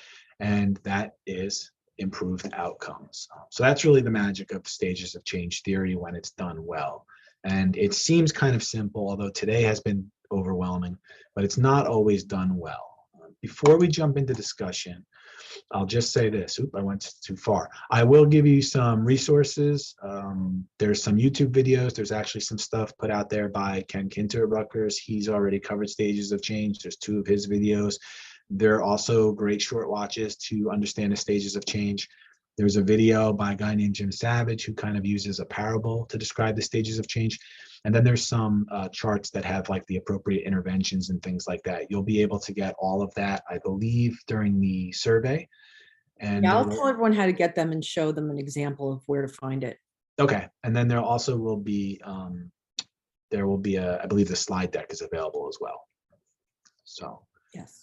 and that is improved outcomes. So that's really the magic of stages of change theory when it's done well. And it seems kind of simple, although today has been overwhelming, but it's not always done well. Before we jump into discussion, I'll just say this. Oop, I went too far. I will give you some resources. There's some YouTube videos. There's actually some stuff put out there by Ken Kinter at Rutgers. He's already covered stages of change. There's 2 of his videos. There are also great short watches to understand the stages of change. There's a video by a guy named Jim Savage who kind of uses a parable to describe the stages of change. And then there's some charts that have like the appropriate interventions and things like that. You'll be able to get all of that, I believe, during the survey. And
Yeah, I'll tell everyone how to get them and show them an example of where to find it.
okay. And then there also will be, I believe the slide deck is available as well. So.
Yes.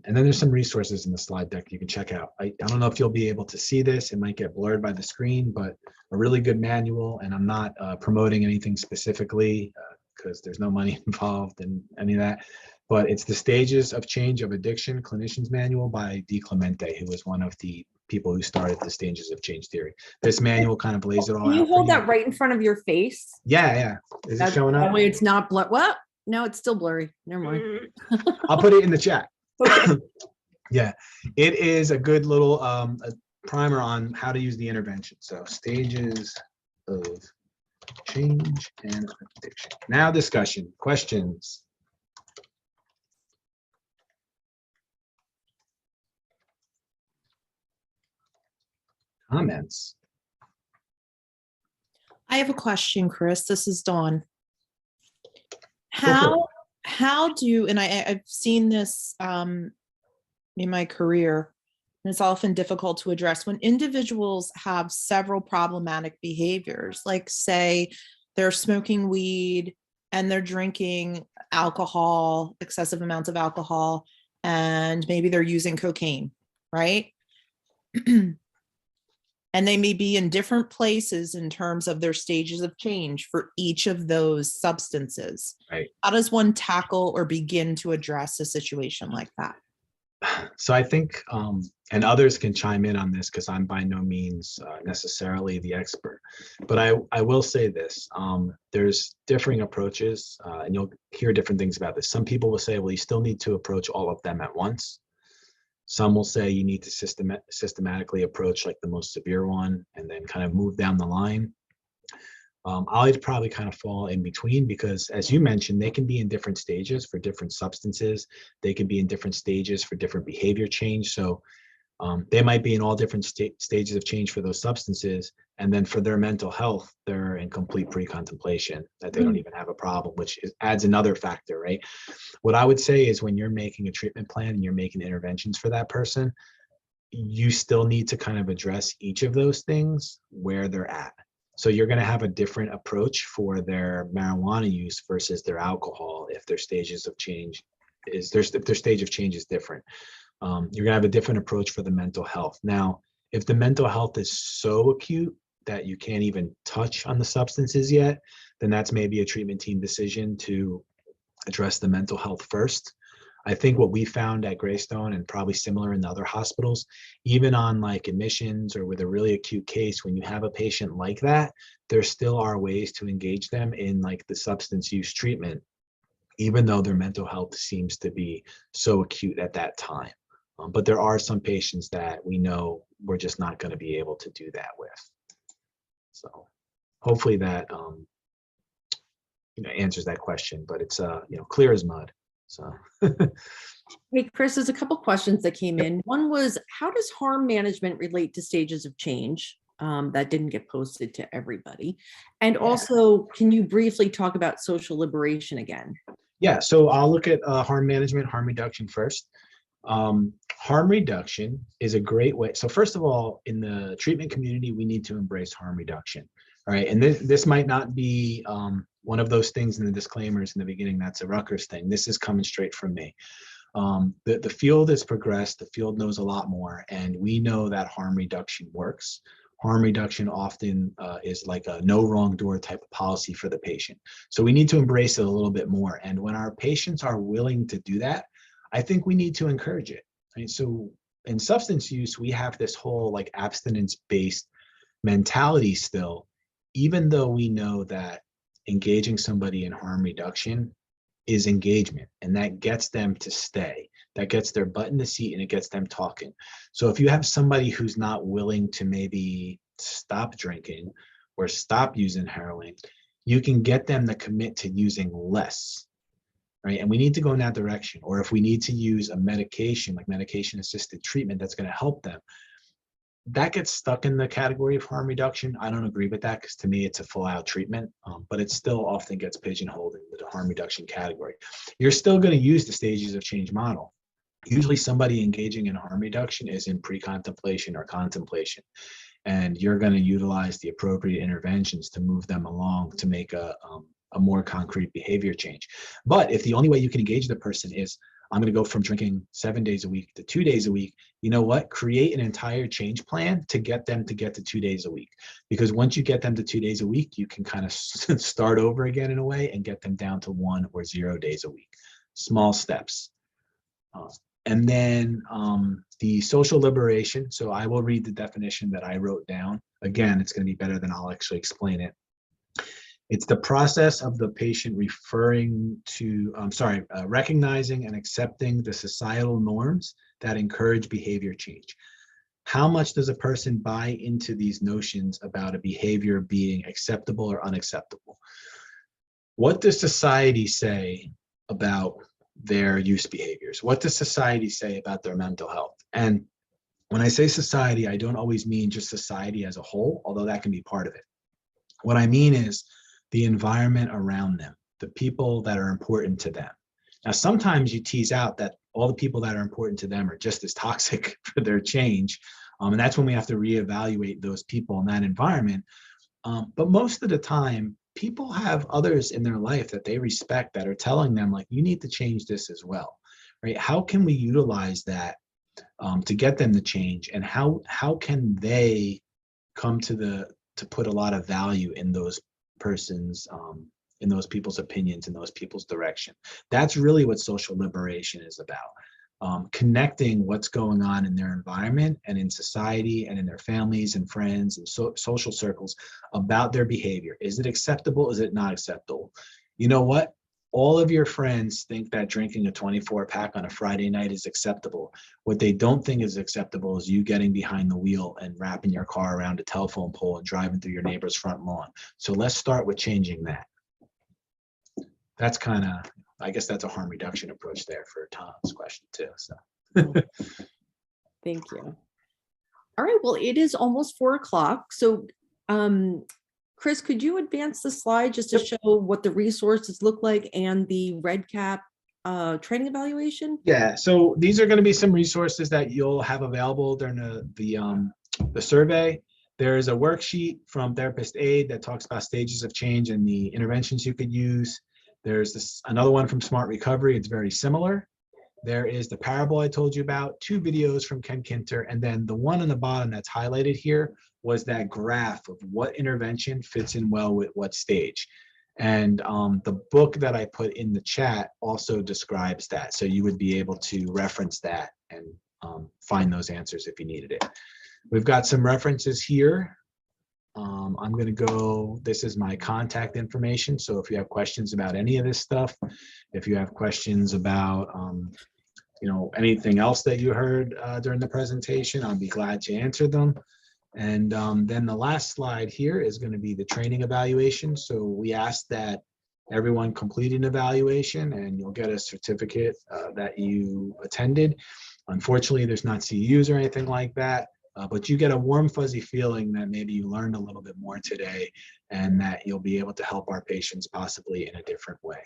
And then there's some resources in the slide deck you can check out. I don't know if you'll be able to see this. It might get blurred by the screen, but a really good manual. And I'm not promoting anything specifically because there's no money involved in any of that. But it's the Stages of Change of Addiction Clinician's Manual by D. Clemente, who was one of the people who started the Stages of Change theory. This manual kind of lays it all out.
Can you hold that right in front of your face?
Yeah, yeah. Is it showing up?
That way it's not blurry. Well, no, it's still blurry. Never mind.
I'll put it in the chat.
Okay.
Yeah, it is a good little a primer on how to use the intervention. So stages of change and addiction. Now discussion, questions. Comments.
I have a question, Chris. This is Dawn. How do, and I've seen this in my career, and it's often difficult to address when individuals have several problematic behaviors, like say they're smoking weed and they're drinking alcohol, excessive amounts of alcohol, and maybe they're using cocaine, right? And they may be in different places in terms of their stages of change for each of those substances.
Right.
How does one tackle or begin to address a situation like that?
So I think, and others can chime in on this because I'm by no means necessarily the expert, but I will say this, there's differing approaches and you'll hear different things about this. Some people will say, well, you still need to approach all of them at once. Some will say you need to systematically approach like the most severe one and then kind of move down the line. I'd probably kind of fall in between because, as you mentioned, they can be in different stages for different substances. They can be in different stages for different behavior change. So they might be in all different stages of change for those substances. And then for their mental health, they're in complete pre-contemplation that they don't even have a problem, which adds another factor, right? What I would say is when you're making a treatment plan and you're making interventions for that person, you still need to kind of address each of those things where they're at. So you're going to have a different approach for their marijuana use versus their alcohol if their stages of change is their stage of change is different. You're going to have a different approach for the mental health. Now, if the mental health is so acute that you can't even touch on the substances yet, then that's maybe a treatment team decision to address the mental health first. I think what we found at Greystone, and probably similar in the other hospitals, even on like admissions or with a really acute case, when you have a patient like that, there still are ways to engage them in like the substance use treatment even though their mental health seems to be so acute at that time. But there are some patients that we know we're just not going to be able to do that with. So hopefully that answers that question, but it's clear as mud. So
Hey, Chris, there's a couple questions that came in. One was, how does harm management relate to stages of change? That didn't get posted to everybody. And also, can you briefly talk about social liberation again?
Yeah, so I'll look at harm management, harm reduction first. Harm reduction is a great way. So first of all, in the treatment community, we need to embrace harm reduction. All right, and this might not be one of those things in the disclaimers in the beginning. That's a Rutgers thing. This is coming straight from me. The field has progressed. The field knows a lot more, and we know that harm reduction works. Harm reduction often is like a no wrong door type of policy for the patient. So we need to embrace it a little bit more. And when our patients are willing to do that, I think we need to encourage it. Right? So in substance use, we have this whole like abstinence-based mentality still, even though we know that engaging somebody in harm reduction is engagement, and that gets them to stay. That gets their butt in the seat and it gets them talking. So if you have somebody who's not willing to maybe stop drinking or stop using heroin, you can get them to commit to using less, right? And we need to go in that direction. Or if we need to use a medication, like medication-assisted treatment that's going to help them, that gets stuck in the category of harm reduction. I don't agree with that because to me it's a full-out treatment, but it still often gets pigeonholed into the harm reduction category. You're still going to use the stages of change model. Usually somebody engaging in harm reduction is in pre-contemplation or contemplation, and you're going to utilize the appropriate interventions to move them along to make a more concrete behavior change. But if the only way you can engage the person is, I'm going to go from drinking 7 days a week to 2 days a week, you know what? Create an entire change plan to get them to get to 2 days a week. Because once you get them to 2 days a week, you can kind of start over again in a way and get them down to 1 or 0 days a week. Small steps. And then the social liberation. So I will read the definition that I wrote down. Again, it's going to be better than I'll actually explain it. It's the process of the patient recognizing and accepting the societal norms that encourage behavior change. How much does a person buy into these notions about a behavior being acceptable or unacceptable? What does society say about their use behaviors? What does society say about their mental health? And when I say society, I don't always mean just society as a whole, although that can be part of it. What I mean is the environment around them, the people that are important to them. Now, sometimes you tease out that all the people that are important to them are just as toxic for their change. And that's when we have to reevaluate those people in that environment. But most of the time, people have others in their life that they respect that are telling them, like, you need to change this as well, right? How can we utilize that to get them to change? And how can they come to put a lot of value in those persons, in those people's opinions, in those people's direction? That's really what social liberation is about. Connecting what's going on in their environment and in society and in their families and friends and social circles about their behavior. Is it acceptable? Is it not acceptable? You know what? All of your friends think that drinking a 24-pack on a Friday night is acceptable. What they don't think is acceptable is you getting behind the wheel and wrapping your car around a telephone pole and driving through your neighbor's front lawn. So let's start with changing that. That's kind of, I guess that's a harm reduction approach there for Tom's question too. So
Thank you. All right, well, it is almost 4 o'clock. So Chris, could you advance the slide just to show what the resources look like and the REDCap training evaluation?
Yeah, so these are going to be some resources that you'll have available during the survey. There is a worksheet from Therapist Aid that talks about stages of change and the interventions you could use. There's another one from Smart Recovery. It's very similar. There is the parable I told you about, 2 videos from Ken Kinter, and then the one on the bottom that's highlighted here was that graph of what intervention fits in well with what stage. And the book that I put in the chat also describes that. So you would be able to reference that and find those answers if you needed it. We've got some references here. I'm going to go, this is my contact information. So if you have questions about any of this stuff, If you have questions about, anything else that you heard during the presentation, I'll be glad to answer them. And then the last slide here is going to be the training evaluation. So we ask that everyone complete an evaluation and you'll get a certificate that you attended. Unfortunately, there's not CUs or anything like that, but you get a warm, fuzzy feeling that maybe you learned a little bit more today and that you'll be able to help our patients possibly in a different way.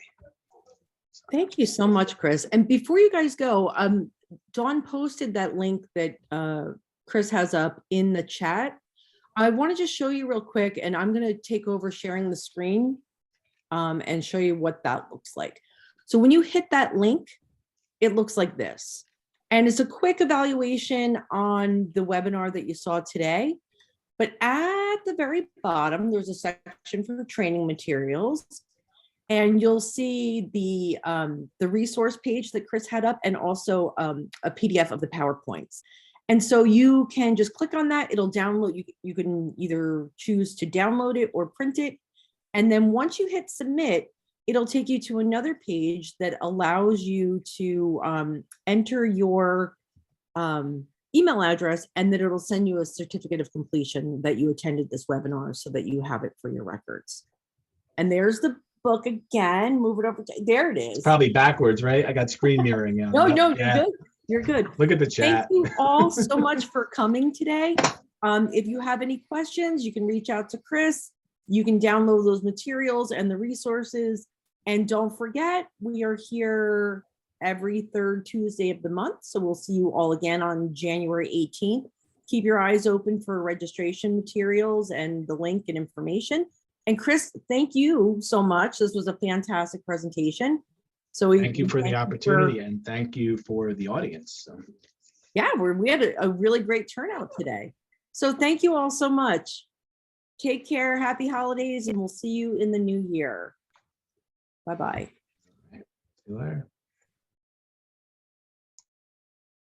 Thank you so much, Chris. And before you guys go, Dawn posted that link that Chris has up in the chat. I want to just show you real quick, and I'm going to take over sharing the screen and show you what that looks like. So when you hit that link, it looks like this. And it's a quick evaluation on the webinar that you saw today. But at the very bottom, there's a section for training materials. And you'll see the resource page that Chris had up and also a PDF of the PowerPoints. And so you can just click on that. It'll download. You can either choose to download it or print it. And then once you hit submit, it'll take you to another page that allows you to enter your email address, and then it'll send you a certificate of completion that you attended this webinar so that you have it for your records. And there's the book again. Move it over. There it is.
It's probably backwards, right? I got screen mirroring.
No, you're good. You're good.
Look at the chat.
Thank you all so much for coming today. If you have any questions, you can reach out to Chris. You can download those materials and the resources. And don't forget, we are here every third Tuesday of the month. So we'll see you all again on January 18th. Keep your eyes open for registration materials and the link and information. And Chris, thank you so much. This was a fantastic presentation. So
thank you for the opportunity and thank you for the audience.
Yeah, we had a really great turnout today. So thank you all so much. Take care, happy holidays, and we'll see you in the new year. Bye-bye.
See you later.